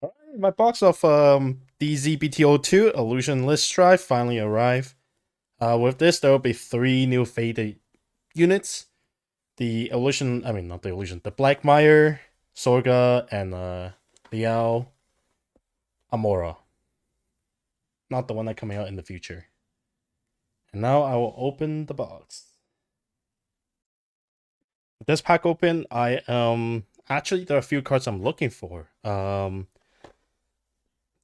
Alright, my box of DZBTO2 Illusionless Strife finally arrived. With this, there will be 3 new faded units. The Illusion, I mean, not the Illusion, the Blackmire, Sorga, and Liao Amora. Not the one that coming out in the future. And now I will open the box. With this pack open, I actually there are a few cards I'm looking for.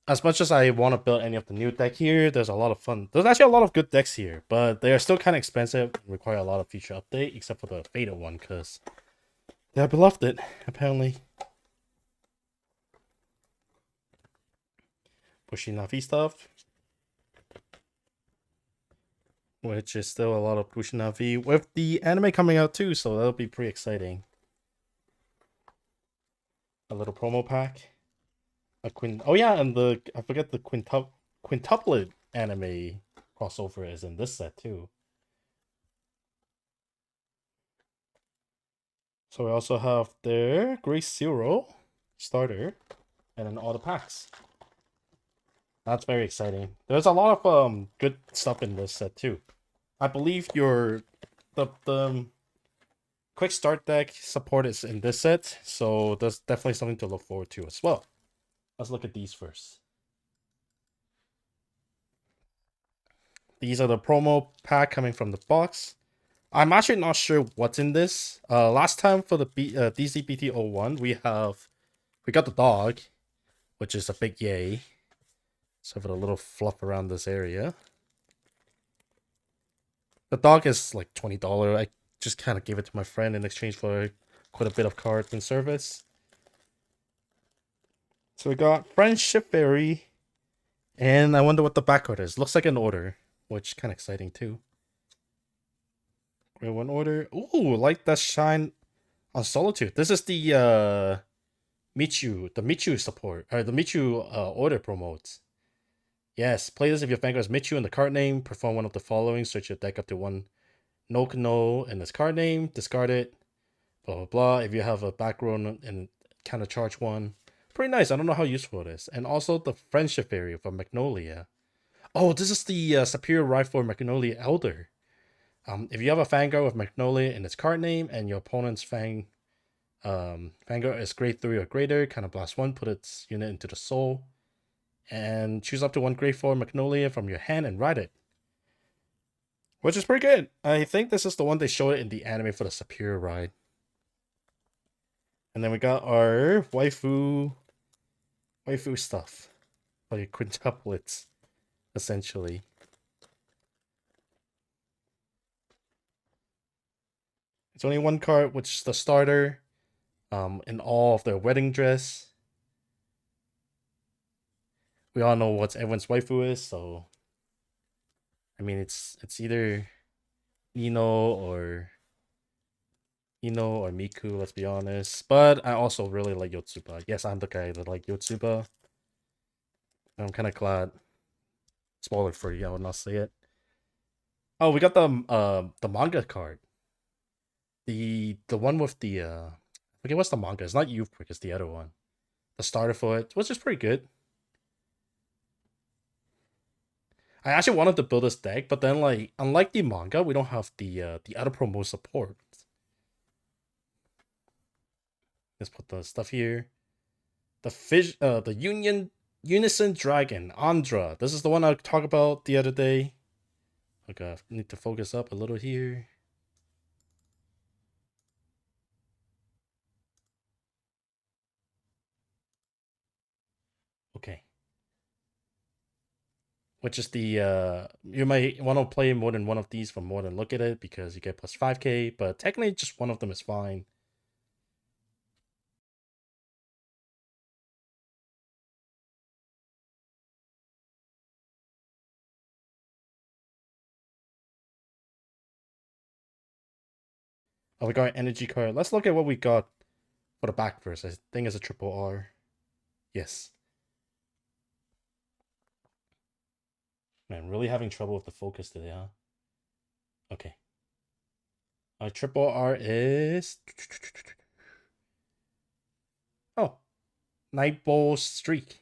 As much as I want to build any of the new deck here, there's a lot of fun. There's actually a lot of good decks here, but they are still kind of expensive and require a lot of future update, except for the Fatal one, because they have beloved it, apparently. Pushinavi stuff, which is still a lot of Pushinavi, with the anime coming out too, so that'll be pretty exciting. A little promo pack. Oh yeah, and I forget the quintuplet anime crossover is in this set too. So we also have their Grace Zero starter, and then all the packs. That's very exciting. There's a lot of good stuff in this set too. I believe the quick start deck support is in this set, so there's definitely something to look forward to as well. Let's look at these first. These are the promo pack coming from the box. I'm actually not sure what's in this. Last time for the DCBT01, we got the dog, which is a big yay. So for a little fluff around this area. The dog is like $20. I just kind of gave it to my friend in exchange for quite a bit of cards and service. So we got Friendship Fairy. And I wonder what the back card is. Looks like an order, which kind of exciting too. Grade 1 order. Ooh, like that shine on Solitude. This is the Michu support. Or the Michu order promotes. Yes, play this if your Vanguard is Michu in the card name. Perform one of the following. Search your deck up to one no in this card name. Discard it. Blah, blah, blah. If you have a back row and counter charge one. Pretty nice. I don't know how useful it is. And also the Friendship Area for Magnolia. Oh, this is the Superior Rifle Magnolia Elder. If you have a Vanguard with Magnolia in its card name and your opponent's Vanguard is grade 3 or greater, kind of blast 1, put its unit into the soul. And choose up to one grade 4 Magnolia from your hand and ride it. Which is pretty good. I think this is the one they showed it in the anime for the Superior ride. And then we got our waifu stuff. Like quintuplets, essentially. It's only one card, which is the starter. In all of their wedding dress. We all know what everyone's waifu is, so I mean it's either Ino or Miku, let's be honest. But I also really like Yotsuba. Yes, I'm the guy that like Yotsuba. I'm kind of glad. Spoiler free, I would not say it. Oh, we got the manga card. The one with the okay, what's the manga? It's not Youth Brick, it's the other one. The starter for it, which is pretty good. I actually wanted to build this deck, but then like unlike the manga, we don't have the other promo support. Let's put the stuff here. The Unison Dragon, Andra. This is the one I talked about the other day. Okay, need to focus up a little here. Okay. Which is the you might want to play more than one of these for more than look at it because you get plus 5k, but technically just one of them is fine. Oh, we got an energy card. Let's look at what we got for the back first. I think it's a triple R. Yes. Man, really having trouble with the focus today, huh? Okay. Our triple R is... Oh. Night Bowl Streak.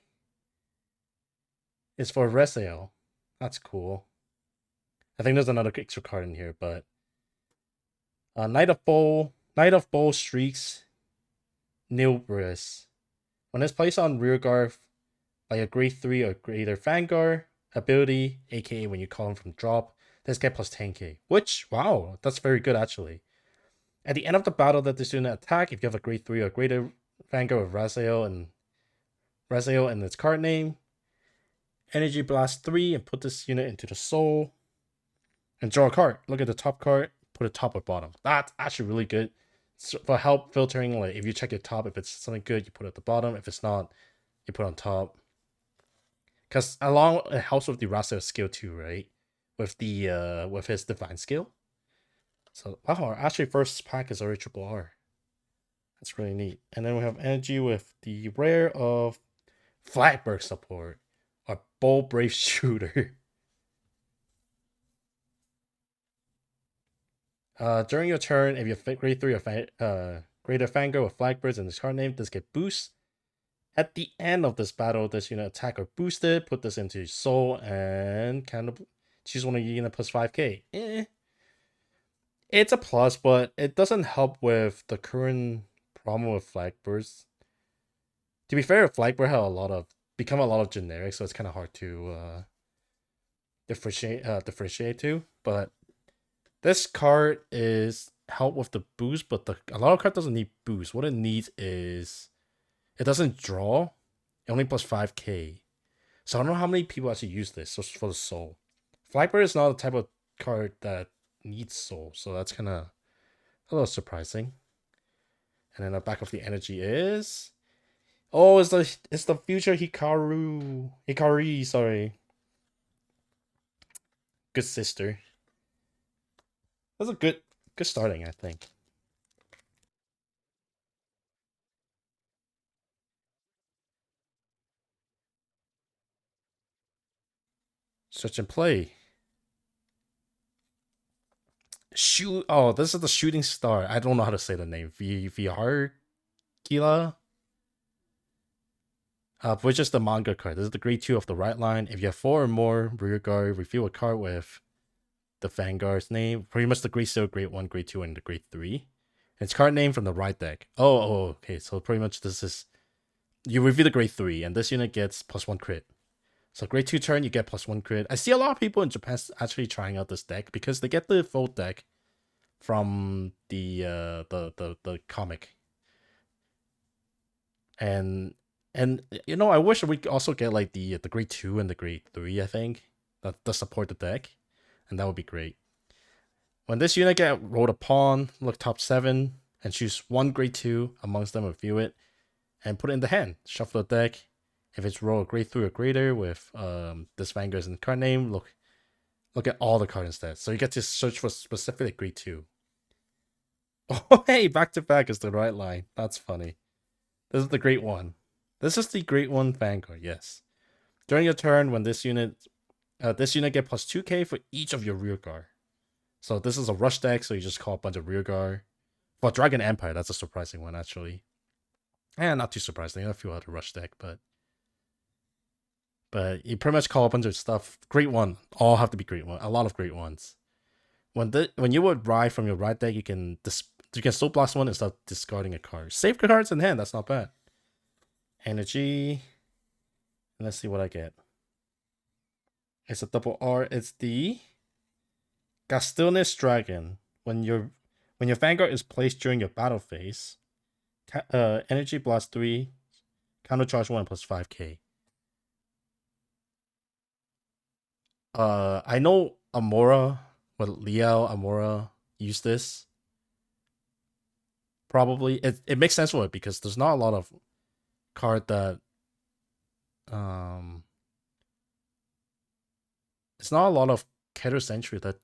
It's for Resale. That's cool. I think there's another extra card in here, but Night of Bowl Streaks, Nilbris. When it's placed on rearguard by a grade 3 or greater Vanguard ability, aka when you call him from drop, this get plus 10k. Which, wow, that's very good actually. At the end of the battle that this unit attack, if you have a grade 3 or greater Vanguard with Raziel and its card name, Energy Blast 3 and put this unit into the soul and draw a card. Look at the top card, put it top or bottom. That's actually really good for help filtering. Like if you check your top, if it's something good, you put it at the bottom. If it's not, you put it on top. Because along it helps with the Raziel skill too, right? With the with his divine skill. So wow, actually first pack is already triple R. That's really neat. And then we have energy with the rare of Flagberg support, a bold brave shooter. During your turn, if you have grade 3 or greater Fango with Flagbirds in this card name, this get boost. At the end of this battle, this unit attack or boosted, put this into soul and kind of choose one of your unit plus 5k. It's a plus, but it doesn't help with the current problem with Flagbirds. To be fair, Flagbird had become a lot of generic, so it's kind of hard to differentiate to. But this card is help with the boost, but a lot of card doesn't need boost. What it needs is it doesn't draw. It only plus 5k. So I don't know how many people actually use this for the soul. Flagbird is not the type of card that needs soul, so that's kind of a little surprising. And then the back of the energy is it's the future Hikari, sorry. Good sister. That's a good starting, I think. Search and play. Shoot! Oh, this is the shooting star. I don't know how to say the name. VR Gila. Which is the manga card. This is the grade 2 of the right line. If you have 4 or more rear guard, reveal a card with the Vanguard's name. Pretty much the grade 0, grade 1, grade 2, and the grade 3. And it's card name from the right deck. Okay. So pretty much this is you reveal the grade 3, and this unit gets plus 1 crit. So grade 2 turn, you get plus 1 crit. I see a lot of people in Japan actually trying out this deck because they get the full deck from the comic. And you know, I wish we also get like the grade 2 and the grade 3, I think, that support the deck. And that would be great. When this unit get rolled upon, look top 7 and choose one grade 2 amongst them, review it, and put it in the hand. Shuffle the deck. If it's roll a grade 3 or greater with this Vanguard's in the card name, look at all the cards instead. So you get to search for specific grade 2. Oh hey, back to back is the right line. That's funny. This is the great one. This is the great one Vanguard, yes. During your turn, when this unit get plus 2k for each of your rear guard. So this is a rush deck, so you just call a bunch of rear guard. For Dragon Empire, that's a surprising one, actually. And not too surprising, I feel out a rush deck, but you pretty much call a bunch of stuff. Great one. All have to be great one. A lot of great ones. When you would ride from your right deck, you can soul blast one and start discarding a card. Save cards in hand, that's not bad. Energy. And let's see what I get. It's a double R. It's the Gastillness Dragon. When your Vanguard is placed during your battle phase, Energy Blast 3, counter charge 1 plus 5k. I know Amora, Liao Amora use this. Probably it makes sense for it because there's not a lot of card that it's not a lot of Keter Century that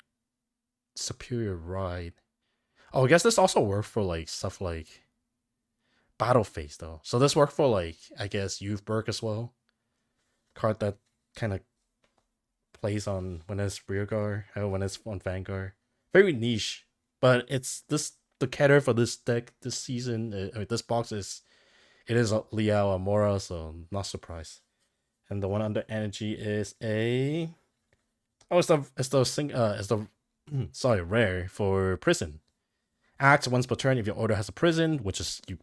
superior ride. Oh, I guess this also works for like stuff like battle phase though. So this worked for like I guess Youth Berg as well. Card that kind of plays on when it's rear guard, when it's on Vanguard. Very niche, but it's the Keter for this deck this season. This box is It is a Liao Amora, so not surprised. And the one under energy is a sorry, rare for prison. Acts once per turn if your order has a prison, which is you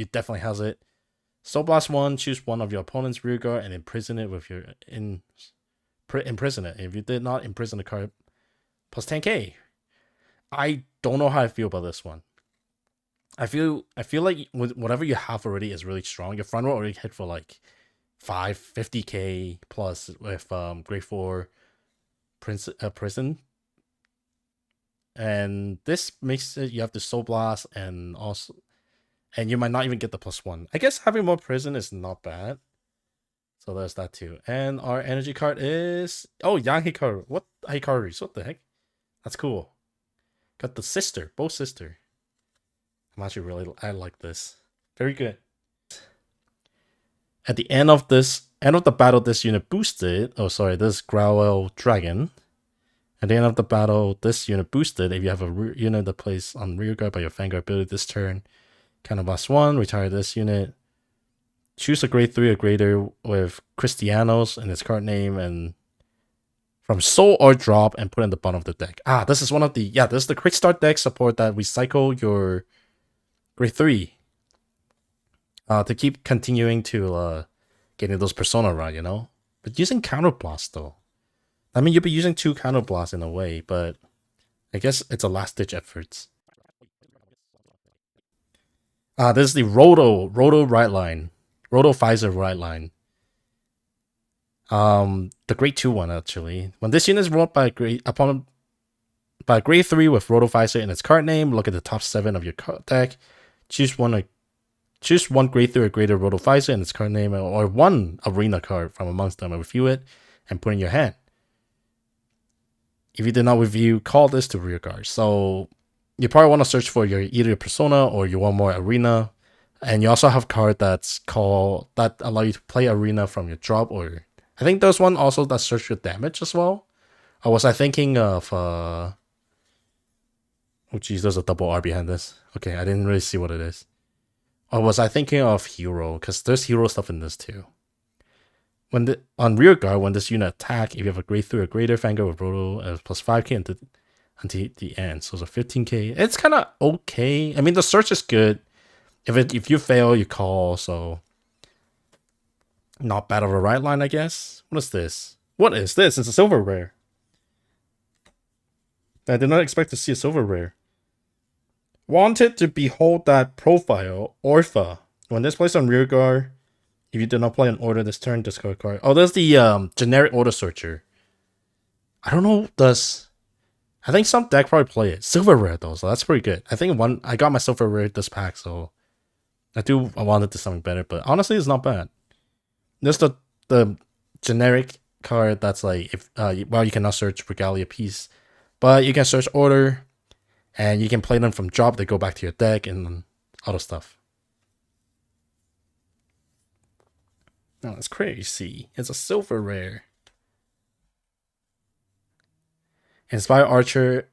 definitely has it. Soul Blast 1, choose one of your opponent's rear guard and imprison it with your imprison it. If you did not imprison the card, plus 10k. I don't know how I feel about this one. I feel like whatever you have already is really strong. Your front row already hit for like 50k plus with grade 4 prison. And this makes it you have the Soul Blast and you might not even get the +1. I guess having more prison is not bad. So there's that too. And our energy card is Yang Hikaru. What Hikaru? What the heck? That's cool. Got the sister, both sister. I'm actually I like this. Very good. At the end of the battle, this unit boosted. Oh, sorry, this Growl Dragon. At the end of the battle, this unit boosted. If you have a unit that plays on rear guard by your Vanguard ability this turn, kind of +1, retire this unit. Choose a grade 3 or greater with Cristianos in its card name and from soul or drop and put in the bottom of the deck. This is this is the quick start deck support that recycle your grade 3 to keep continuing to getting those persona right, you know? But using counterblast though. I mean, you'll be using 2 counterblasts in a way, but I guess it's a last-ditch effort. This is the Roto right line. Roto Pfizer right line. The grade 2 one actually. When this unit is rolled by grade 3 with Roto Pfizer in its card name, look at the top 7 of your deck. Choose one grade 3 or greater Roto Pfizer in its card name, or one arena card from amongst them, and review it and put in your hand. If you did not review, call this to rear guard. So you probably want to search for either your persona or you want more arena. And you also have card that allow you to play arena from your drop, or I think there's one also that search your damage as well. Or was I thinking of oh geez, there's a double R behind this. Okay, I didn't really see what it is. Or was I thinking of hero? Because there's hero stuff in this too. On rear guard, when this unit attack, if you have a grade 3 or greater Vanguard with Roto plus 5k until the end, so it's a 15k. It's kind of okay. I mean, the search is good. If you fail, you call. So not bad of a right line, I guess. What is this? What is this? It's a silver rare. I did not expect to see a silver rare. Wanted to behold that profile, Orpha. When this plays on rear guard, if you did not play an order this turn, discard card. Oh, there's the generic order searcher. I don't know. I think some deck probably play it. Silver rare though, so that's pretty good. I think I got my silver rare this pack, so I wanted to something better. But honestly, it's not bad. There's the generic card that's like you cannot search Regalia piece, but you can search order, and you can play them from drop. They go back to your deck and other stuff. Oh, that's crazy. It's a silver rare. Inspire Archer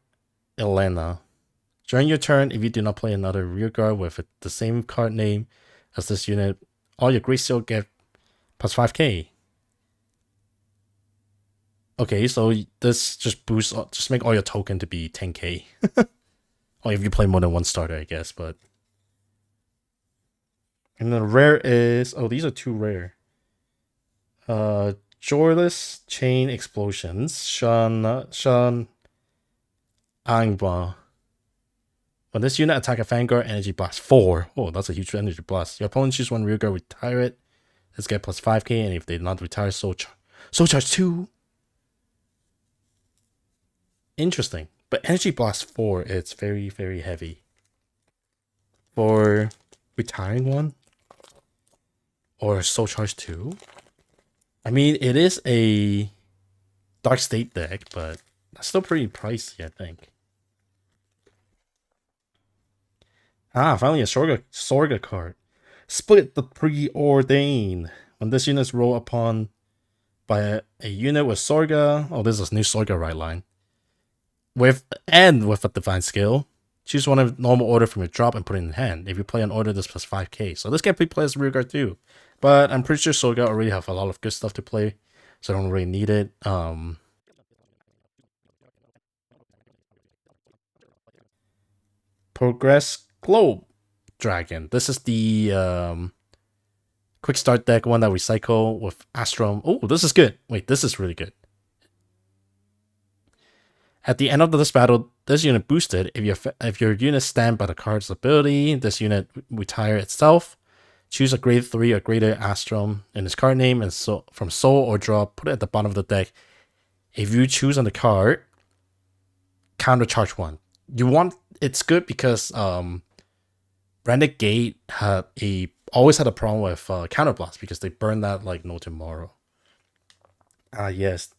Elena. During your turn, if you do not play another rear guard with the same card name as this unit, all your Great Seal get plus 5k. Okay, so this just make all your token to be 10k. Or if you play more than one starter, I guess, but. And the rare is, these are 2 rare. Joyless Chain Explosions, Shan Angba. When this unit attack a Vanguard, energy blast 4. Oh, that's a huge energy blast. Your opponent choose one rear guard, retire it. Let's get plus 5k, and if they did not retire, soul charge 2. Interesting. But energy blast 4, it's very, very heavy. For retiring one? Or soul charge 2? I mean, it is a Dark State deck, but that's still pretty pricey, I think. Finally a Sorga card. Split the Preordain. When this unit is rolled upon by a unit with Sorga, this is new Sorga right line. With a divine skill, Choose one of normal order from your drop and put it in hand. If you play an order, this plus 5k. So this can be played as rearguard too. But I'm pretty sure Sorga already have a lot of good stuff to play, so I don't really need it. Progress Globe Dragon. This is the quick start deck one that we cycle with Astrom. Oh, this is good. Wait, this is really good. At the end of this battle, this unit boosted. If your unit stand by the card's ability, this unit retire itself. Choose a grade 3 or greater Astrom in its card name and from soul or draw, put it at the bottom of the deck. If you choose on the card, counter charge 1. It's good because Branded Gate always had a problem with counterblast because they burn that like no tomorrow. Yes,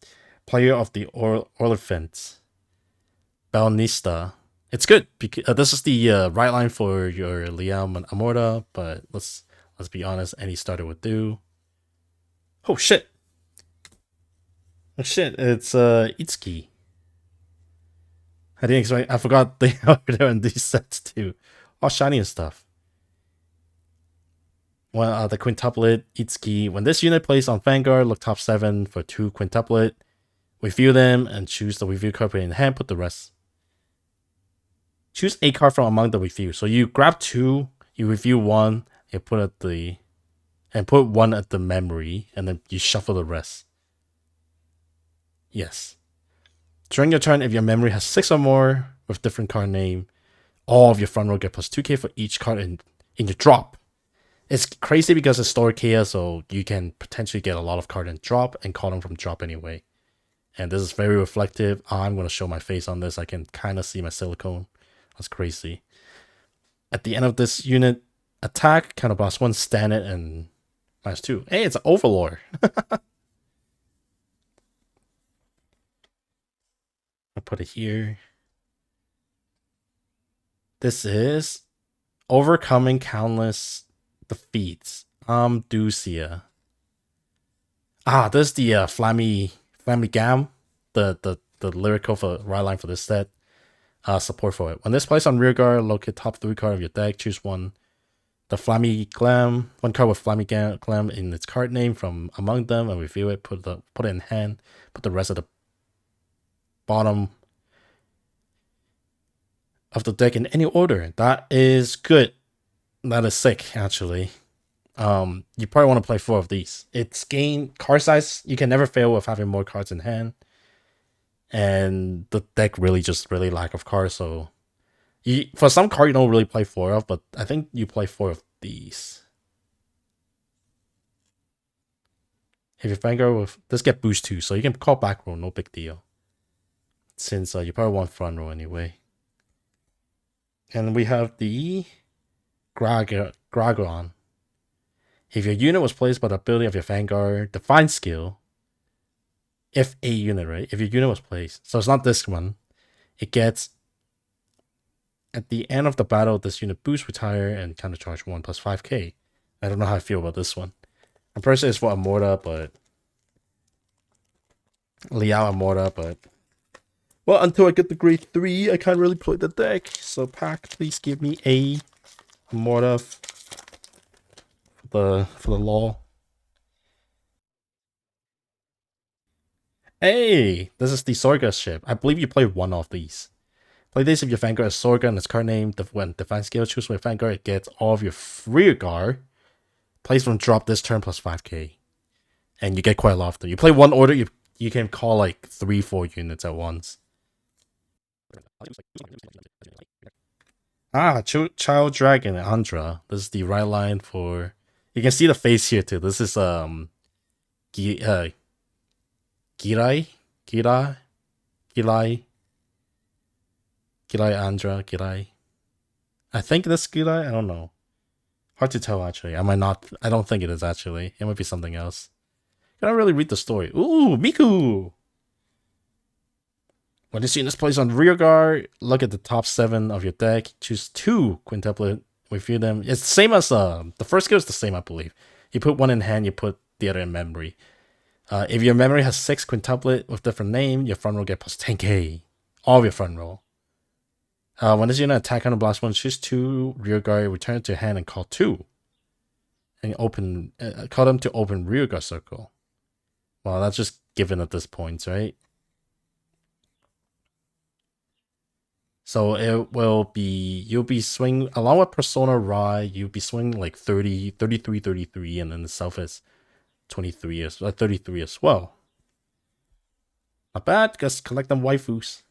player of the Orleans, Balnista. It's good because this is the right line for your Liam and Amorta, but let's be honest, any starter would do. Oh shit! Oh shit! It's Itsuki. I didn't expect. I forgot they are there in these sets too. All shiny and stuff. Well, the quintuplet Itsuki. When this unit plays on Vanguard, look top 7 for 2 quintuplet. Review them and choose the review card in hand. Put the rest. Choose a card from among the review. So you grab 2, you review 1, you put put 1 at the memory, and then you shuffle the rest. Yes. During your turn, if your memory has 6 or more with different card name, all of your front row get plus 2k for each card in your drop. It's crazy because it's stored chaos, so you can potentially get a lot of card in drop and call them from drop anyway. And this is very reflective. I'm going to show my face on this. I can kind of see my silicone. That's crazy. At the end of this unit, attack, counterblast 1, stand it, and -2. Hey, it's an Overlord. I'll put it here. This is overcoming countless defeats. Amdusia. This is the Flammy Gam. The lyrical for right line for this set. Support for it. When this plays on rearguard, locate top 3 card of your deck. Choose one. The Flammy Glam. One card with Flammy Glam in its card name from among them, and review it. Put it in hand. Put the rest of the bottom of the deck in any order. That is good. That is sick, actually. You probably want to play 4 of these. It's gain card size. You can never fail with having more cards in hand. And the deck really lack of cards, so for some card you don't really play 4 of, but I think you play 4 of these. If you Vanguard with this, get boost 2, so you can call back row, no big deal. Since you probably want front row anyway. And we have the Gragon. If your unit was placed by the ability of your Vanguard, define skill. If a unit, right? If your unit was placed. So it's not this one. It gets, at the end of the battle, this unit boost, retire, and counter charge 1 plus 5k. I don't know how I feel about this one. I'm pretty sure it's for Amorta, but Liao Amorta, but well, until I get the grade 3, I can't really play the deck. So pack, please give me a Amorta for the law. Hey, this is the Sorga ship. I believe you play 1 of these. Play this if your Vanguard is Sorga and its card name. When define skill, choose with Vanguard, it gets all of your rear guard. Plays from drop this turn plus 5k. And you get quite a lot of them. You play 1 order, you can call like 3-4 units at once. Child Dragon Andra. This is the right line for. You can see the face here too. This is Girai Andra Girai. I think this Girai. I don't know. Hard to tell actually. I don't think it is actually. It might be something else. Can I really read the story? Ooh, Miku. When this unit plays on rear guard, look at the top 7 of your deck. Choose 2 quintuplet. Review them. It's the same as the first skill is the same, I believe. You put 1 in hand, you put the other in memory. If your memory has 6 quintuplet with different name, your front row get plus 10k. All of your front row. When this unit attack on the blast one, choose 2 rear guard, return it to hand, and call 2. And open, call them to open rear guard circle. Well, that's just given at this point, right? So it will be, you'll be swing, along with Persona Rai, you'll be swinging like 30, 33, 33, and then the self is 23 33 as well. Not bad, just collect them waifus.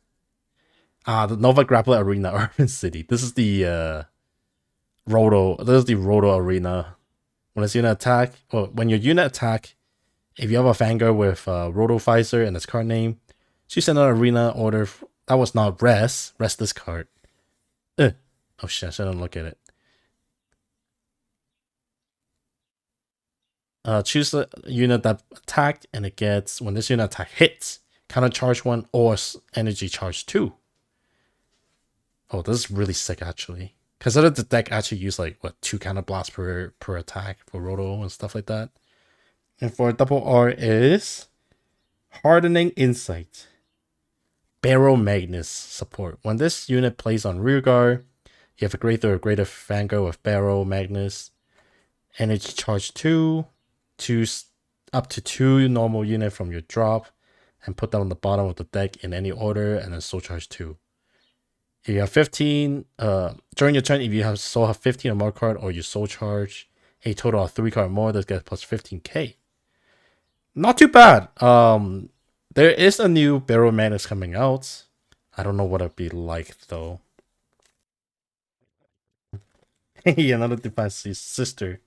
The Nova Grappler Arena Urban City. This is the Roto Arena. When it's unit attack, or when your unit attack, if you have a Vanguard with Roto Visor and its card name, choose another arena order. That was not rest this card. Oh shit, I shouldn't look at it. Choose the unit that attacked, and it gets, when this unit attack hits, counter charge 1 or energy charge 2. Oh, this is really sick actually. Consider the deck actually use like what 2 counter blasts per attack for Roto and stuff like that. And for double R is Hardening Insight. Barrel Magnus support. When this unit plays on rear guard, you have a greater or greater Vanguard with Barrel Magnus. Energy charge 2. Choose up to 2 normal unit from your drop and put them on the bottom of the deck in any order, and then soul charge 2. If you have 15, during your turn, if you have 15 or more card, or you soul charge a total of 3 card more, that gets plus 15k. Not too bad. There is a new Barrel Magnus coming out. I don't know what it'd be like though. Hey, another DivineZ sister.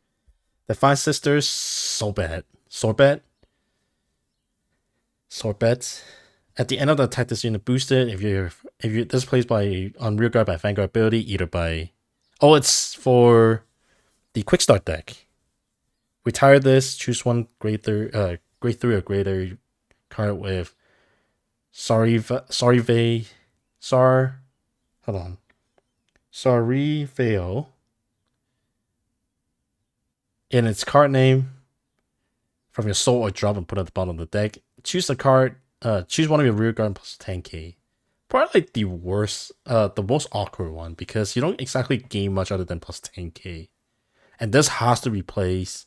DivineZ sisters, so bad. Sorbet. At the end of the attack, this unit boosted. If you this plays by on rear guard by Vanguard ability, either by it's for the quick start deck. Retire this. Choose one grade 3 or greater card with Sarivale in its card name from your soul or drop and put it at the bottom of the deck. Choose a card. Choose one of your rear guard plus 10k. Probably like the worst, the most awkward one, because you don't exactly gain much other than plus 10k. And this has to replace.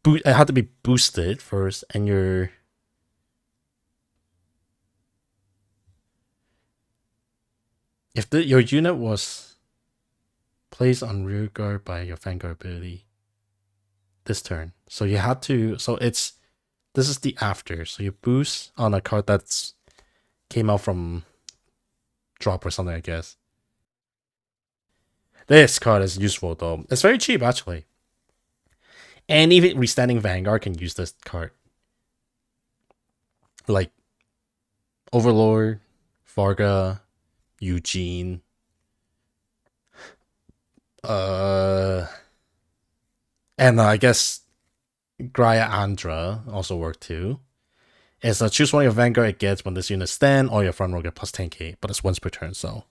It had to be boosted first, and your your unit was placed on rear guard by your Vanguard ability this turn, so you had to. So this is the after. So you boost on a card that's came out from drop or something, I guess. This card is useful though. It's very cheap actually. And even Restanding Vanguard can use this card. Like Overlord, Varga, Eugene. And I guess Graya Andra also work too. It's choose one of your Vanguard it gets when this unit stand, or your front row get plus 10k, but it's once per turn, so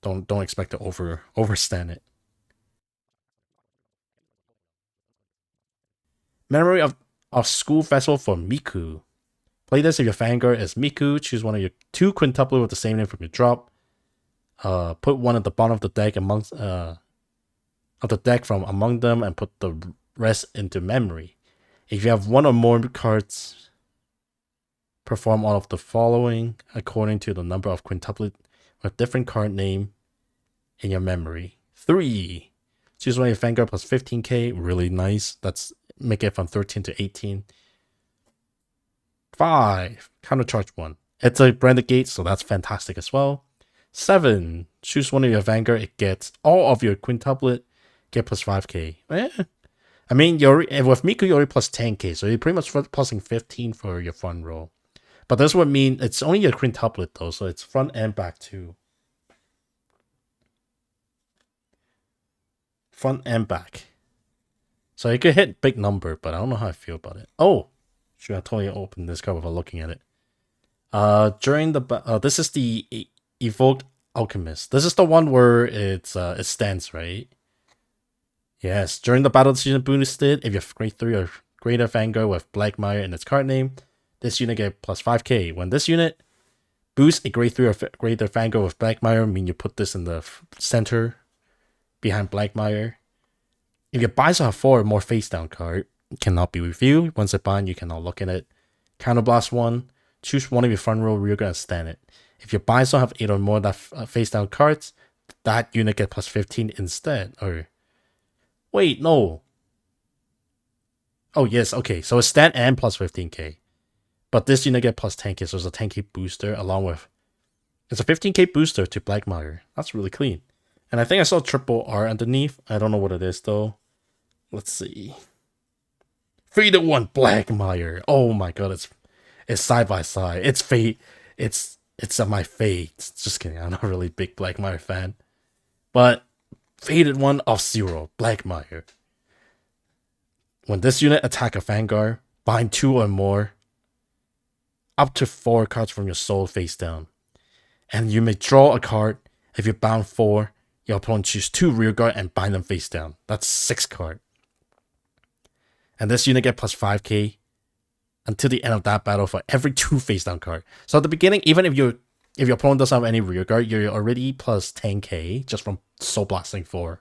don't expect to overstand it. Memory of School Festival for Miku. Play this if your Vanguard is Miku. Choose one of your 2 quintuplet with the same name from your drop. Put one at the bottom of the deck amongst from among them, and put the rest into memory. If you have 1 or more cards, perform all of the following according to the number of quintuplet with different card name in your memory. 3. Choose one of your Vanguard plus 15k. Really nice. That's make it from 13 to 18. 5. Counter charge 1. It's a branded gate, so that's fantastic as well. 7. Choose one of your Vanguard. It gets all of your quintuplet. Get plus 5k. I mean, with Miku, you're already plus 10k, so you're pretty much plusing 15 for your front row. But this would mean it's only a quintuplet though, so it's front and back too. Front and back. So you could hit big number, but I don't know how I feel about it. Oh, should I totally open this card without looking at it? During the this is the Evoked Alchemist. This is the one where it stands, right? Yes. During the battle decision boosted, if you have grade 3 or greater Vanguard with Black Mire in its card name, this unit get plus 5k. When this unit boost a grade 3 or greater Vanguard with Blackmire, mean you put this in the center behind Blackmire. If your binds have 4 or more face down card, it cannot be reviewed. Once it bind, you cannot look in it. Counterblast 1. Choose one of your front row, rear guard, and stand it. If your binds don't have 8 or more that face down cards, that unit gets plus 15 instead. Or wait, no. Oh yes, okay. So it's stand and plus 15k. But this unit gets plus 10k, so it's a 10k booster along with... It's a 15k booster to Blackmire. That's really clean. And I think I saw triple R underneath. I don't know what it is though. Let's see. 3-1 Blackmire. Oh my god, it's side by side. It's fate. It's my fate. Just kidding. I'm not a really big Blackmire fan. But Faded 1 of 0 Blackmire. When this unit attack a Vanguard, bind 2 or more, up to 4 cards from your soul face down. And you may draw a card. If you bound 4, your opponent choose 2 rear guard and bind them face down. That's 6 card. And this unit get plus 5k until the end of that battle for every 2 face down card. So at the beginning, even if your opponent doesn't have any rear guard, you're already plus 10k just from soul blasting 4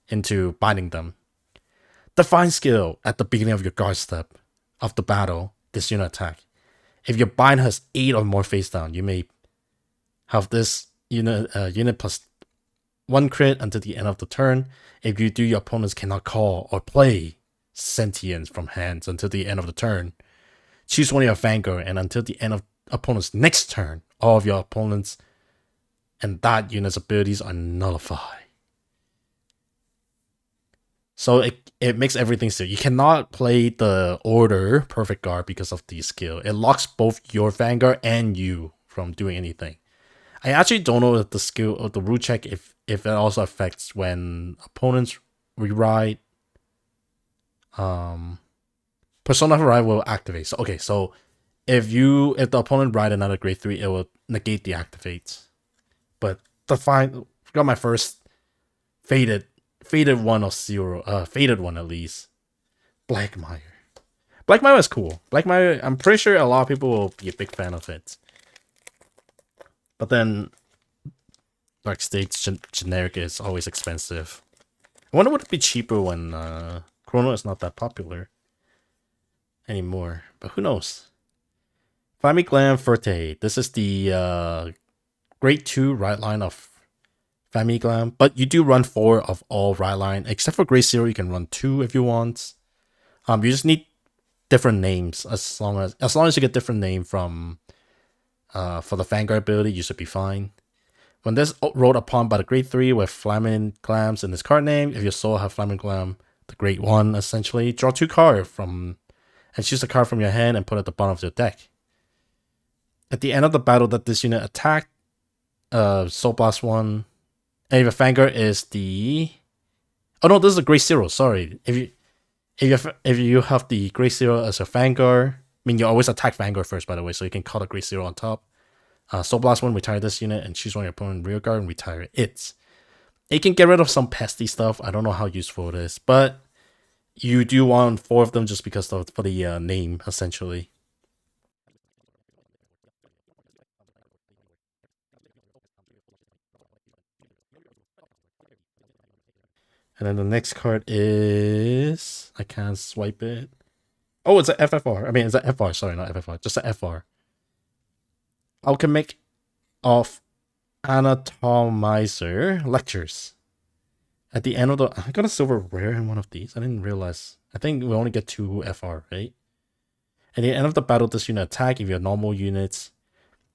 into binding them. Define skill at the beginning of your guard step of the battle, this unit attack. If your bind has 8 or more face down, you may have this unit plus 1 crit until the end of the turn. If you do, your opponents cannot call or play sentience from hands until the end of the turn. Choose one of your Vanguard, and until the end of opponent's next turn, all of your opponents and that unit's abilities are nullified. So it makes everything still. You cannot play the order perfect guard because of the skill. It locks both your Vanguard and you from doing anything. I actually don't know if the skill or the rule check if it also affects when opponents rewrite. Persona of Ride will activate. So okay, so if the opponent ride another grade 3, it will negate the activates. But got my first faded 1 of 0. Faded 1 at least. Blackmire. Blackmire is cool. Blackmire, I'm pretty sure a lot of people will be a big fan of it. But then Dark State's generic is always expensive. I wonder would it be cheaper when Chrono is not that popular anymore. But who knows? Famiglam Forte. This is the grade 2 right line of Famiglam. But you do run 4 of all right line. Except for grade 0, you can run 2 if you want. You just need different names. As long as you get different name from for the Vanguard ability, you should be fine. When this rolled upon by the grade 3 with Flaming Glams in this card name, if your soul have Flaming Glam, the grade 1 essentially, draw 2 cards from and choose a card from your hand and put it at the bottom of your deck. At the end of the battle that this unit attacked, Soul Blast 1, and if your Vanguard is the... Oh no, this is a grade 0, sorry. If you have the grade 0 as a Vanguard, I mean, you always attack Vanguard first, by the way, so you can call the grade 0 on top. Soul Blast 1, retire this unit, and choose one of your opponent's rear guard and retire it. It can get rid of some pesty stuff. I don't know how useful it is, but you do want 4 of them just because for the name, essentially. And then the next card is... I can't swipe it. Oh, it's an FFR. I mean, it's an FR. Sorry, not FFR. Just an FR. Alchemic of Anatomizer Lectures. At the end of the... I got a silver rare in one of these. I didn't realize. I think we only get 2 FR, right? At the end of the battle, this unit attack, if your normal units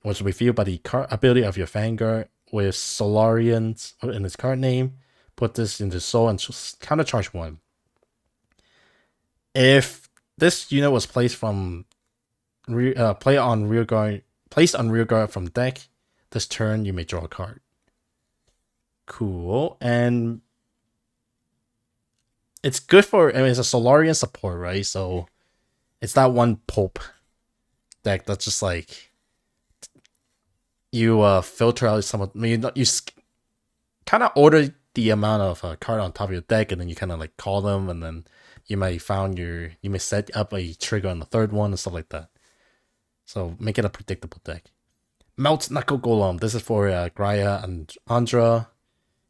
was revealed by the card ability of your Vanguard with Solarians in its card name, put this into soul and counter charge 1. If this unit was placed on rear guard from deck, this turn you may draw a card. Cool. And it's good for, I mean, it's a Solarian support, right? So it's that one Pope deck that's just like you filter out some of, I mean, you kind of order the amount of card on top of your deck, and then you kind of like call them, and then you may set up a trigger on the 3rd one and stuff like that. So make it a predictable deck. Melt Knuckle Golem. This is for Graya and Andra.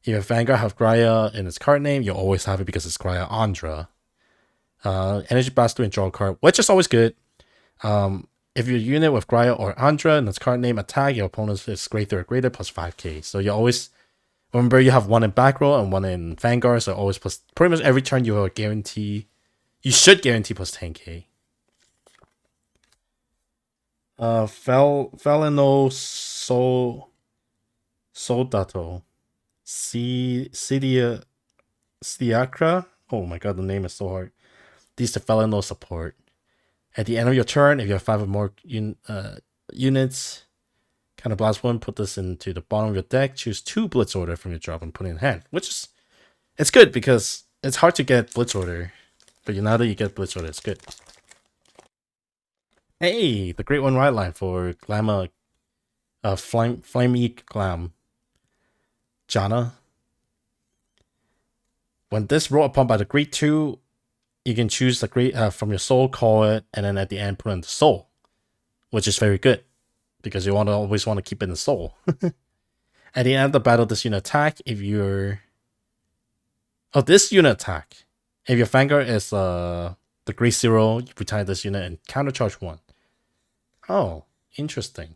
If Vanguard have Graya in its card name, you'll always have it because it's Graya Andra. Energy Blast and draw a card, which is always good. If your unit with Graya or Andra and its card name attack, your opponent is grade 3 or greater plus 5k. So you always remember you have one in back row and one in Vanguard, so always plus pretty much every turn you should guarantee plus 10k. Felino Soldato. Stiacra. Oh my god, the name is so hard. These the Felino support. At the end of your turn, if you have 5 or more units, kind of blast one, put this into the bottom of your deck, choose 2 Blitz Order from your drop and put it in hand. Which is, it's good because it's hard to get Blitz Order. But now that you get Blitz Order, it's good. Hey, the Great One Ride line for Glamma, Flamey Glam. Jana. When this roll upon by the Great 2, you can choose the Great from your soul, call it, and then at the end put in the soul. Which is very good. Because you always want to keep it in the soul. At the end of the battle, this unit attack, if you're... Oh, this unit attack. If your Vanguard is the Great 0, you retire this unit and countercharge 1. Oh, interesting.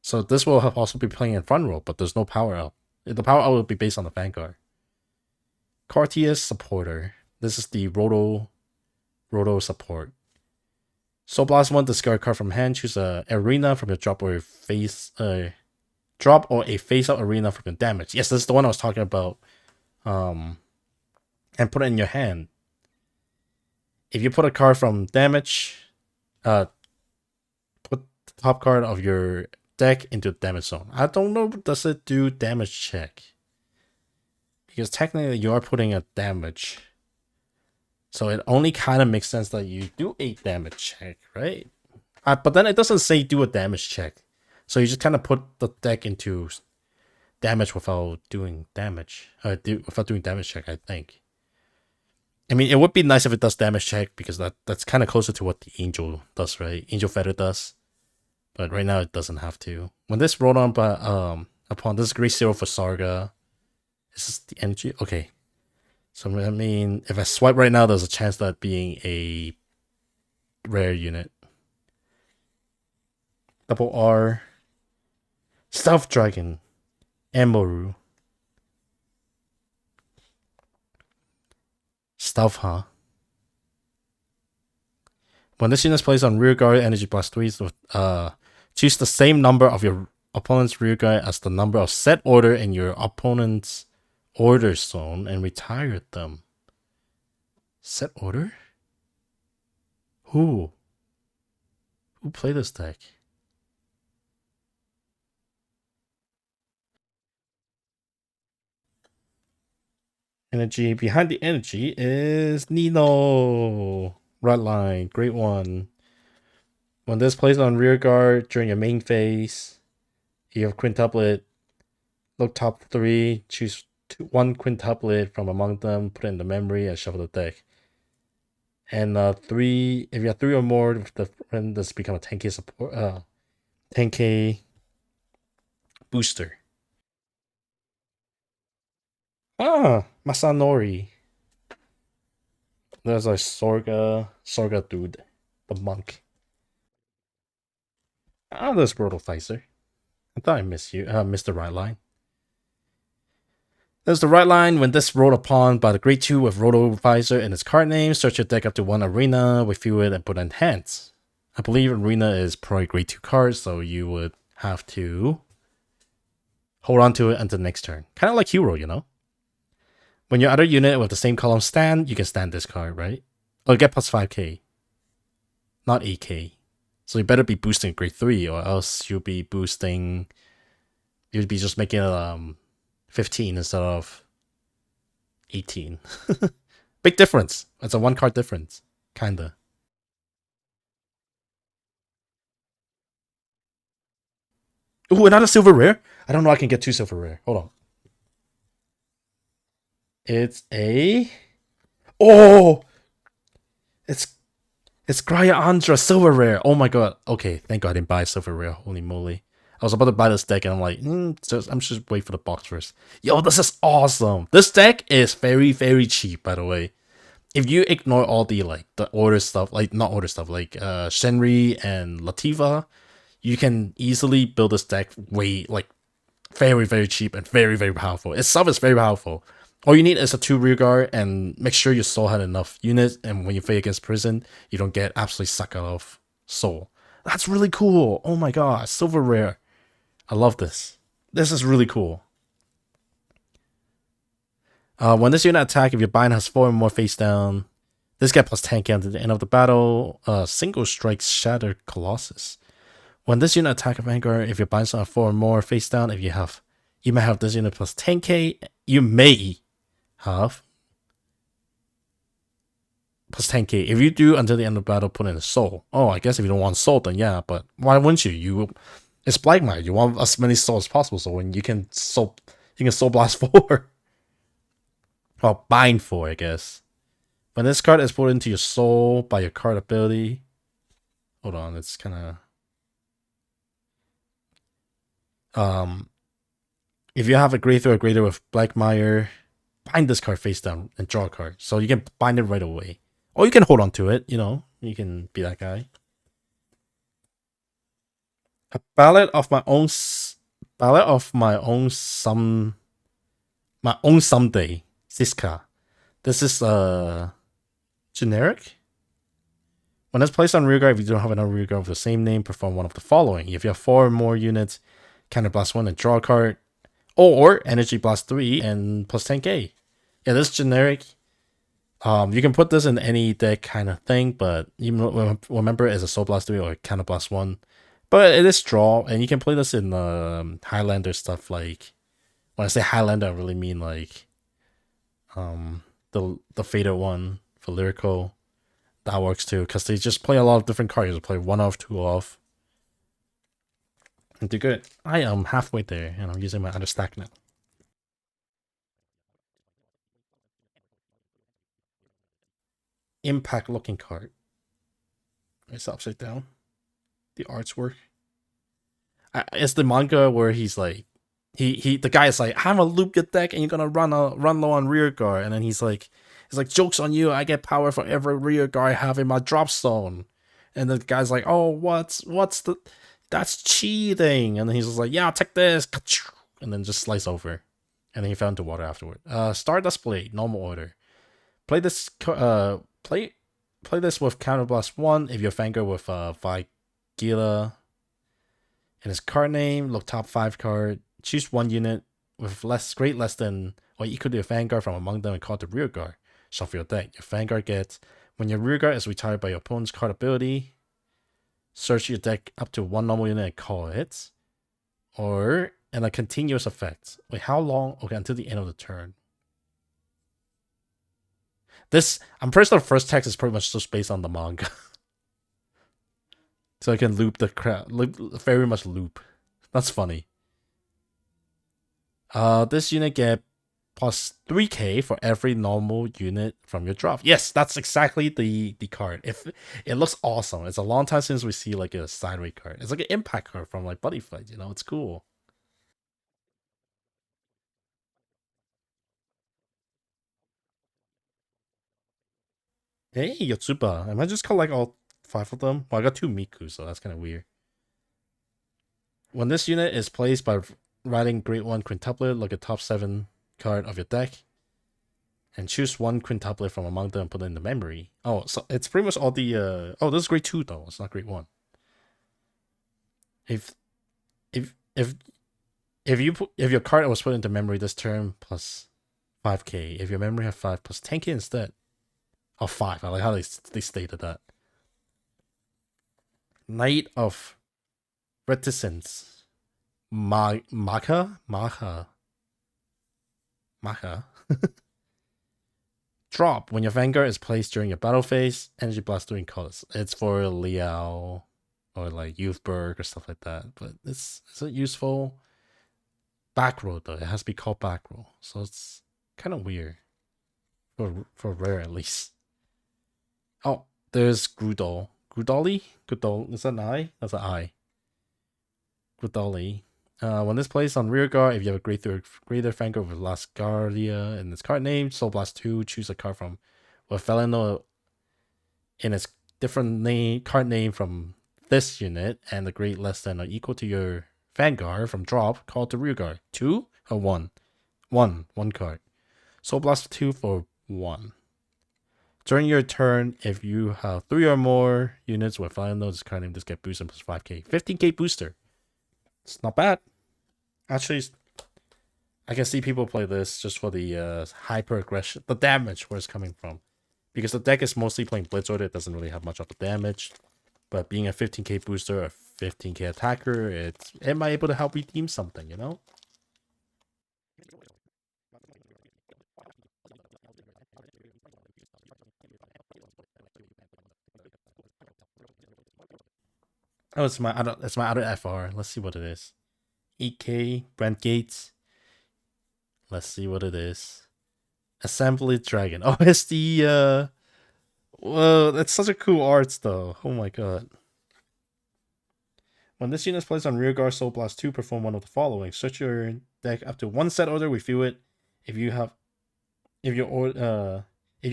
So this will also be playing in front row, but there's no power up. The power up will be based on the Vanguard. Cartius Supporter. This is the Roto support. Soul Blast 1, discard card from hand, choose a arena from your drop or a face out arena from your damage. Yes, this is the one I was talking about. And put it in your hand. If you put a card from damage, put the top card of your deck into the damage zone. I don't know, does it do damage check? Because technically you are putting a damage. So it only kind of makes sense that you do a damage check, right? But then it doesn't say do a damage check. So you just kind of put the deck into damage without doing damage. Without doing damage check, I think. I mean, it would be nice if it does damage check because that's kind of closer to what the Angel does, right? Angel Feather does. But right now it doesn't have to. When this rolled on upon this Great 0 for Sarga. Is this the energy? Okay. So I mean, if I swipe right now, there's a chance that being a rare unit. Double R. Stealth Dragon. Emoru. Stealth, huh? When this unit is placed on rear guard, energy plus 3, choose the same number of your opponent's rear guard as the number of set order in your opponent's order zone and retire them. Set order? Who played this deck? Energy behind the energy is Nino. Red line, great one. When this plays on rear guard during your main phase, you have quintuplet. Look top 3, choose 1 quintuplet from among them, put it in the memory, and shuffle the deck. And 3, if you have 3 or more, then this become a 10k support, 10k booster. Ah, Masanori. There's a Sorga dude, the monk. Ah, there's Protophyser. I thought I missed you, missed the right line. There's the right line. When this rolled upon by the Great 2 with Roto-Visor in its card name, search your deck up to 1 arena, refuel it, and put in hands. I believe arena is probably Great 2 cards, so you would have to hold on to it until the next turn. Kind of like Hero, you know? When your other unit with the same column stand, you can stand this card, right? Or get plus 5k. Not 8k. So you better be boosting Grade 3, or else you'll be boosting... You'd be just making it 15 instead of 18. Big difference. It's a 1 card difference. Kinda. Ooh, another silver rare? I don't know I can get 2 silver rare. Hold on. It's a... Oh! It's It's Andra silver rare. Oh my god. Okay, thank god I didn't buy silver rare. Holy moly. I was about to buy this deck and I'm like, I'm just wait for the box first. Yo, this is awesome. This deck is very, very cheap, by the way. If you ignore all the like the order stuff, like not order stuff, like Shenri and Lativa, you can easily build this deck way like very, very cheap and very, very powerful. Itself is very powerful. All you need is a 2 rear guard and make sure your soul had enough units, and when you play against prison, you don't get absolutely sucked out of soul. That's really cool. Oh my god, silver rare. I love this. This is really cool. When this unit attack, if your bind has 4 or more face down, this guy plus 10 count at the end of the battle. Single strike Shatter Colossus. When this unit attack a Vanguard, if your binds have 4 or more face down, if you may have this unit plus 10k, you may have plus 10k. If you do until the end of the battle, put in a soul. Oh, I guess if you don't want soul, then yeah, but why wouldn't you? It's Black Knight. You want as many souls as possible, so when you can soul blast 4. Well, bind 4, I guess. When this card is put into your soul by your card ability. Hold on, it's kinda if you have a Greater or Greater with Blackmire, bind this card face down and draw a card. So you can bind it right away. Or you can hold on to it, you know. You can be that guy. A ballad of my own someday. Siska. This is generic. When it's placed on rearguard, if you don't have another rearguard with the same name, perform one of the following. If you have 4 or more units, counter blast 1 and draw a card. Or energy blast 3 and plus 10k. Yeah, this is generic. You can put this in any deck kind of thing, but you remember it as a soul blast 3 or counter blast 1. But it is draw, and you can play this in Highlander stuff. Like when I say Highlander, I really mean like the faded one for lyrical. That works too, because they just play a lot of different cards. They play 1 off, 2 off. And do good. I am halfway there, and I'm using my other stack now. Impact looking card. It's upside down. The art's work. It's the manga where he's like, the guy is like, I'm gonna loop your deck and you're gonna run low on rear guard, and then he's like, joke's on you, I get power for every rear guard I have in my drop zone. And the guy's like, oh, that's cheating. And then he's just like, yeah, take this, and then just slice over, and then he fell into water afterward. Stardust Blade, normal order. Play this play this with counterblast 1 if you're Vanguard with Vigila and his card name. Look top 5 card. Choose 1 unit with less than or equal to your Vanguard from among them and call the rear guard. Shuffle your deck. Your Vanguard gets, when your rear guard is retired by your opponent's card ability, search your deck up to 1 normal unit and call it. Or in a continuous effect. Wait, how long? Okay, until the end of the turn. This, I'm pretty sure the first text is pretty much just based on the manga. So I can loop the crap, very much loop. That's funny. This unit get plus 3k for every normal unit from your drop. Yes, that's exactly the card. If it looks awesome. It's a long time since we see like a sideways card. It's like an impact card from like Buddy Fight, you know, it's cool. Hey, Yotsuba. Am I just collect all 5 of them? Well, I got 2 Miku, so that's kind of weird. When this unit is placed by writing Great 1 Quintuplet, look at top 7 card of your deck. And choose 1 quintuplet from among them and put it in the memory. Oh, so it's pretty much all the oh, this is grade 2 though, it's not grade 1. If your card was put into memory this turn plus 5k. If your memory have 5 plus 10k instead. Of 5. I like how they stated that. Knight of Reticence. Maha. Drop. When your Vanguard is placed during your battle phase, energy blast doing colors. It's for Liao or like Youthberg or stuff like that. But is it useful? Back row though. It has to be called back row. So it's kind of weird. For rare at least. Oh, There's Grudol. Grudoli? Grudol. Is that an I? That's an I. Grudoli. When this plays on rear guard, if you have a greater Vanguard with Lasgardia in its card name, Soul Blast 2, choose a card from with Felino in its different card name from this unit, and the grade less than or equal to your Vanguard from drop, call to rear guard. 2 or 1? 1. 1 card. Soul Blast 2 for 1. During your turn, if you have 3 or more units with Felino, this card name, just get boosted plus 5k. 15k booster. It's not bad. Actually, I can see people play this just for the hyper aggression, the damage where it's coming from. Because the deck is mostly playing Blitz Order, it doesn't really have much of the damage. But being a 15k booster, a 15k attacker, it might be able to help redeem something, you know? Oh, it's my other FR. Let's see what it is. EK, Brent Gates. Let's see what it is. Assembly Dragon. Oh, it's the whoa, that's such a cool art though. Oh my god. When this unit is placed on rearguard, Soul Blast 2, perform one of the following. Search your deck up to 1 set order, review it. If your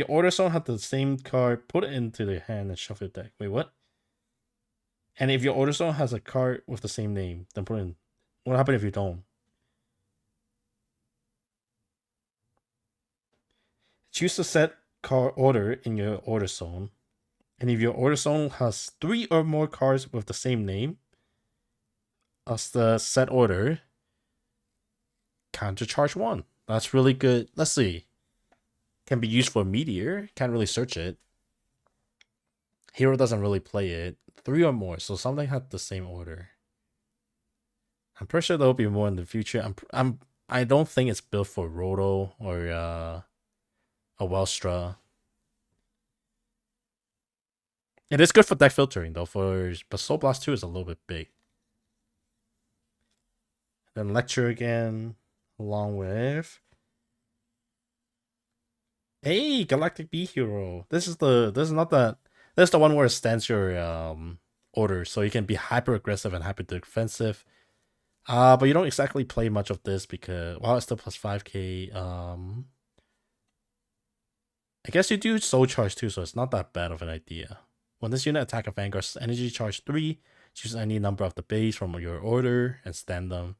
order zone had the same card, put it into the hand and shuffle your deck. Wait, what? And if your order zone has a card with the same name, then put it in. What happens if you don't? Choose the set card order in your order zone. And if your order zone has 3 or more cards with the same name as the set order, counter charge 1. That's really good. Let's see. Can be used for Meteor. Can't really search it. Hero doesn't really play it. 3 or more, so something had the same order. I'm pretty sure there'll be more in the future. I don't think it's built for Roto or a Welstra. It is good for deck filtering though, but Soul Blast 2 is a little bit big. Then Lecture again, along with hey, Galactic Bee Hero. This is the one where it stands your order, so you can be hyper aggressive and hyper defensive. But you don't exactly play much of this because while it's still plus 5k, I guess you do Soul Charge too, so it's not that bad of an idea. When this unit attack a Vanguard, energy charge 3, choose any number of the base from your order and stand them.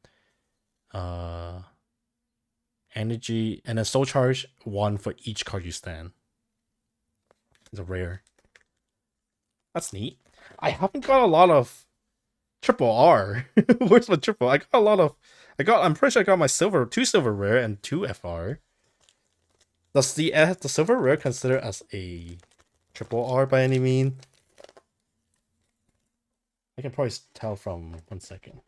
Energy and then Soul Charge 1 for each card you stand. It's a rare. That's neat. I haven't got a lot of triple R. Where's my triple? I'm pretty sure I got my 2 silver rare and 2 FR. Does the silver rare consider as a triple R by any mean? I can probably tell from 1 second.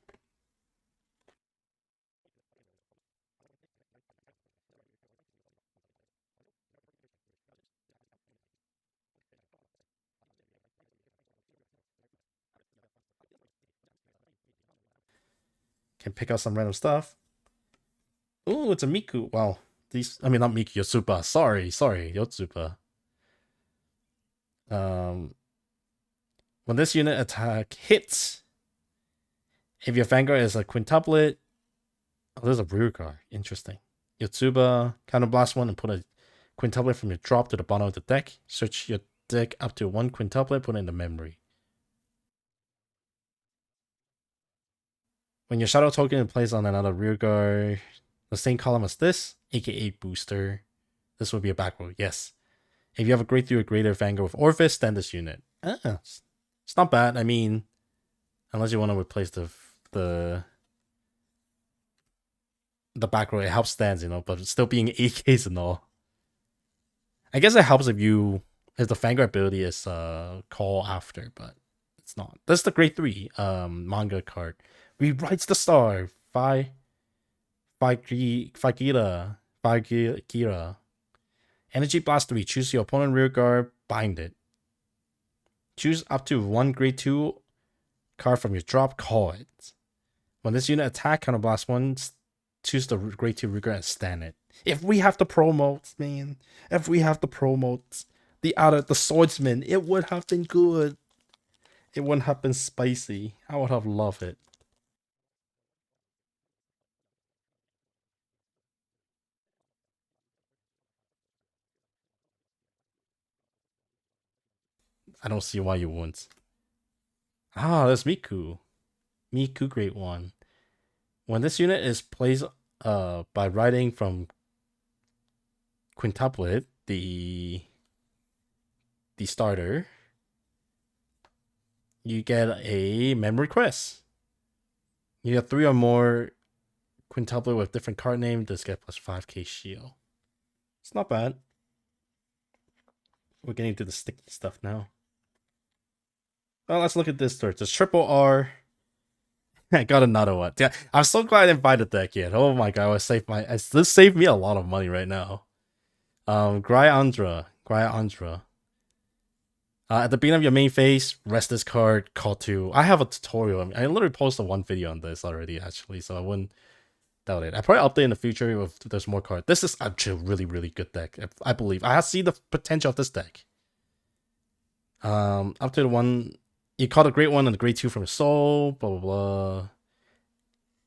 Can pick out some random stuff. Ooh, it's a Miku. Wow. Not Miku, Yotsuba. Sorry, Yotsuba. When this unit attack hits, if your Vanguard is a quintuplet, there's a rear card. Interesting. Yotsuba, counterblast 1 and put a quintuplet from your drop to the bottom of the deck. Search your deck up to 1 quintuplet, put it in the memory. When your shadow token is placed on another rear guard, the same column as this, aka booster, this will be a back row. Yes. If you have a grade 3 or greater Vanguard with Orphis, stand this unit. It's not bad. I mean, unless you want to replace the back row, it helps stands, but still being 8Ks and all. I guess it helps if the Vanguard ability is call after, but it's not. That's the grade 3 manga card. Rewrites the star. Fagira. Energy Blast 3. Choose your opponent rear guard. Bind it. Choose up to 1 grade 2 card from your drop. Call it. When this unit attack, counterblast 1. Choose the grade 2 rear guard and stand it. If we have the promotes, man. If we have the promotes. the swordsman. It would have been good. It wouldn't have been spicy. I would have loved it. I don't see why you wouldn't. Ah, that's Miku. Miku, great one. When this unit is placed by writing from quintuplet, the starter, you get a memory quest. You get 3 or more quintuplet with different card name. This get plus 5k shield. It's not bad. We're getting to the sticky stuff now. Well, let's look at this first. It's triple R. I got another one. Yeah, I'm so glad I didn't buy the deck yet. Oh my god, this saved me a lot of money right now. Gryandra. At the beginning of your main phase, rest this card, call 2. I have a tutorial. I literally posted one video on this already, actually, so I wouldn't doubt it. I probably update in the future if there's more cards. This is actually a really, really good deck. I believe. I see the potential of this deck. Up to the one you caught a great one and a great 2 from your soul, blah blah blah.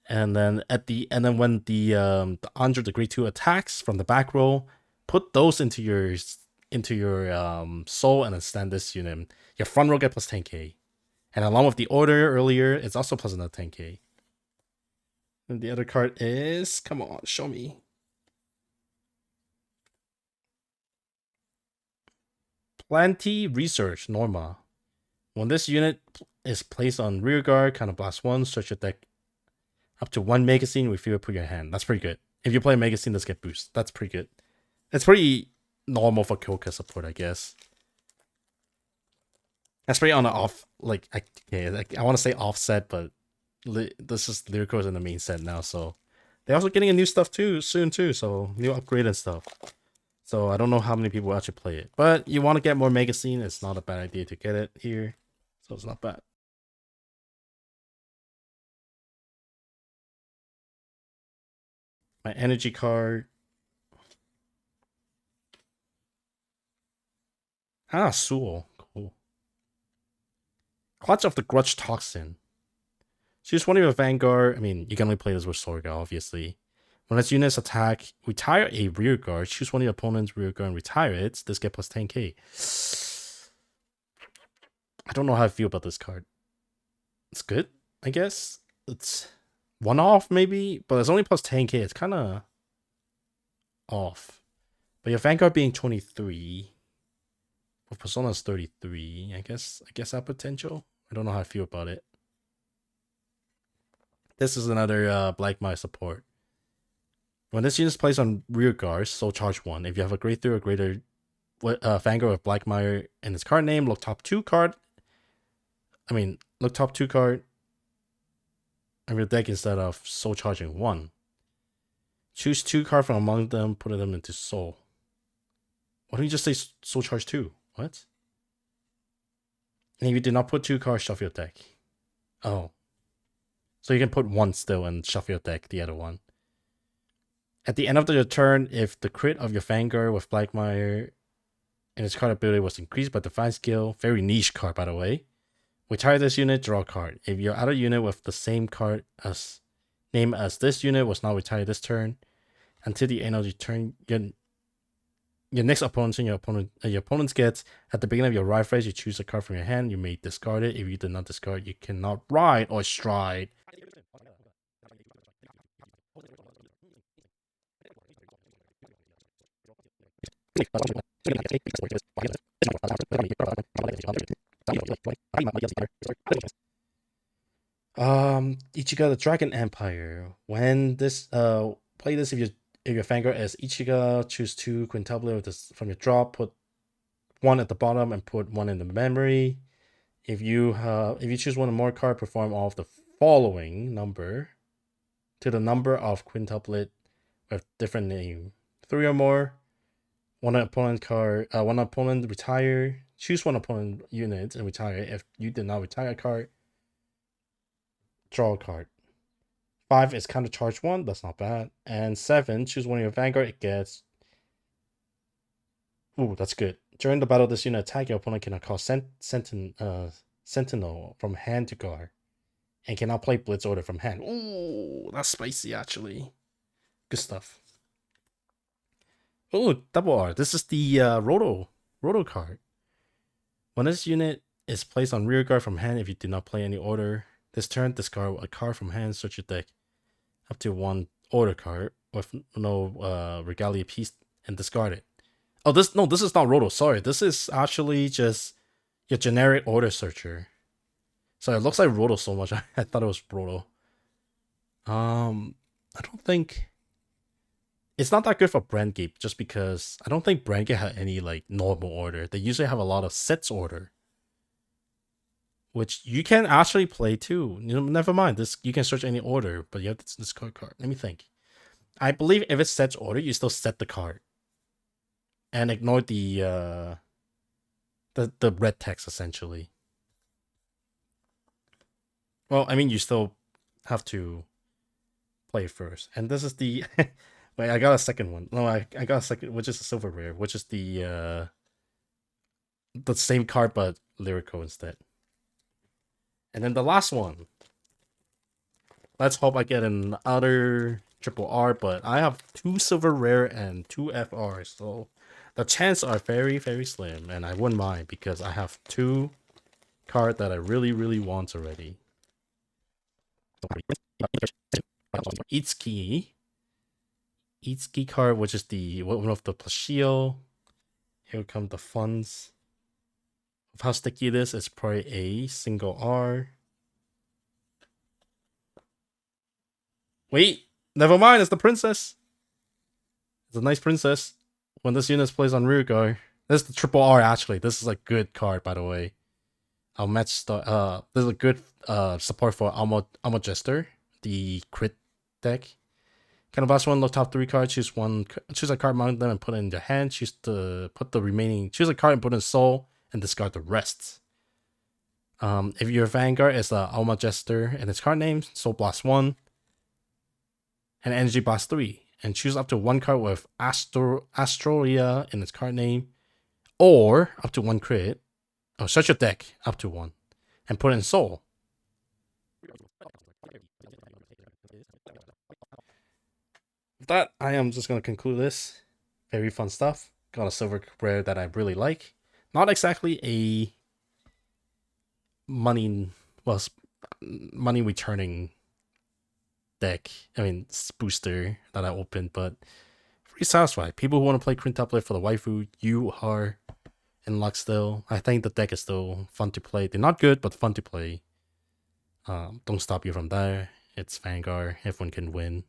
And then when the Andra the great 2 attacks from the back row, put those into your soul and then stand this unit. Your front row get plus 10k. And along with the order earlier, it's also plus another 10k. And the other card is, come on, show me. Plenty Research, Norma. When this unit is placed on rear guard, kind of blast 1, search your deck up to 1 magazine with you put your hand. That's pretty good. If you play magazine, this get boost. That's pretty good. It's pretty normal for Kyoka support, I guess. That's pretty on the off, like, I want to say offset, but this is Lyricos in the main set now, so they're also getting a new stuff too soon too, so new upgrade and stuff. So I don't know how many people actually play it, but you want to get more magazine, it's not a bad idea to get it here, so it's not bad. My energy card. Ah, Suol. Cool. Clutch of the Grudge Toxin. Choose one of your Vanguard. I mean, you can only play this with Sorga, obviously. When its units attack, retire a rear guard. Choose one of your opponent's rear guard and retire it. This get plus 10k. I don't know how I feel about this card. It's good, I guess. It's one off, maybe, but it's only plus 10k. It's kind of off. But your Vanguard being 23, with Persona's 33, I guess that potential. I don't know how I feel about it. This is another Black Mire support. When this unit is placed on rear guard, so charge 1. If you have a grade 3 or greater Vanguard with Black Mire in its card name, look top 2 card. Look top 2 card of your deck instead of soul charging 1. Choose 2 cards from among them, put them into soul. Why don't you just say soul charge 2? What? And if you did not put 2 cards, shuffle your deck. Oh. So you can put 1 still and shuffle your deck, the other one. At the end of your turn, if the crit of your Vanguard with Black Mire and its card ability was increased by Divine Skill, very niche card by the way, retire this unit, draw a card. If your other unit with the same card as name as this unit was not retired this turn, until the end of your turn, your next opponent and your opponent's gets at the beginning of your ride phase, you choose a card from your hand, you may discard it. If you did not discard, you cannot ride or stride. Ichigo the Dragon Empire. When this play this, if your Vanguard is Ichigo, choose 2 quintuplet from your drop, put 1 at the bottom and put 1 in the memory. If you choose 1 or more card, perform all of the following number to the number of quintuplet with different name. 3 or more. One opponent retire. Choose 1 opponent unit and retire. If you did not retire a card, draw a card. 5 is counter charge 1. That's not bad. And 7, choose 1 of your Vanguard. It gets. Ooh, that's good. During the battle, this unit attack, your opponent cannot call Sentinel from hand to guard, and cannot play Blitz Order from hand. Ooh, that's spicy, actually. Good stuff. Oh, double R. This is the Roto card. When this unit is placed on rear guard from hand, if you do not play any order, this turn discard a card from hand, search your deck up to one order card with no regalia piece and discard it. Oh, this is not Roto. Sorry, this is actually just your generic order searcher. So it looks like Roto so much. I thought it was Roto. I don't think it's not that good for Brandgate, just because I don't think Brandgate had any like normal order. They usually have a lot of sets order, which you can actually play too. You know, never mind this. You can search any order, but you have to discard card. Let me think. I believe if it sets order, you still set the card and ignore the red text essentially. Well, I mean, you still have to play first, and this is the. Wait, I got a second one. No, I got a second, which is a silver rare, which is the same card but lyrical instead. And then the last one. Let's hope I get another triple R, but I have 2 silver rare and 2 FRs, so the chances are very, very slim, and I wouldn't mind because I have 2 cards that I really, really want already. Itsuki card, which is the one of the Plashio. Here come the funds. Of how sticky it is, it's probably a single R. Wait, never mind, it's the princess. It's a nice princess. When this unit plays on rear guard. This is the triple R actually. This is a good card, by the way. I'll match the this is a good support for Almo Jester, the crit deck. Kind of last one, look top 3 cards, choose a card among them and put it in your hand. Choose a card and put in soul and discard the rest. If your Vanguard is Alma Jester and its card name, Soul Blast 1 and Energy Blast 3, and choose up to 1 card with Astroria in its card name, or up to 1 crit. Oh, search your deck up to 1 and put in soul. With that, I am just going to conclude this. Very fun stuff. Got a silver rare that I really like. Not exactly a money returning deck. I mean, booster that I opened, but pretty satisfied. People who want to play quintuplet for the waifu, you are in luck still. I think the deck is still fun to play. They're not good, but fun to play. Don't stop you from there. It's Vanguard. Everyone can win.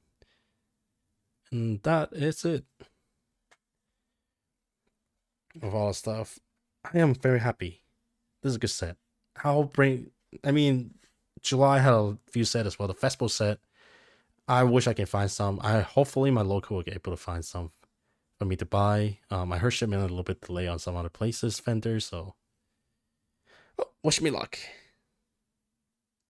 And that is it. Of all the stuff, I am very happy. This is a good set. July had a few sets as well. The festival set. I wish I can find some. Hopefully my local will get able to find some for me to buy. I heard shipment a little bit delay on some other places, vendors, so wish me luck.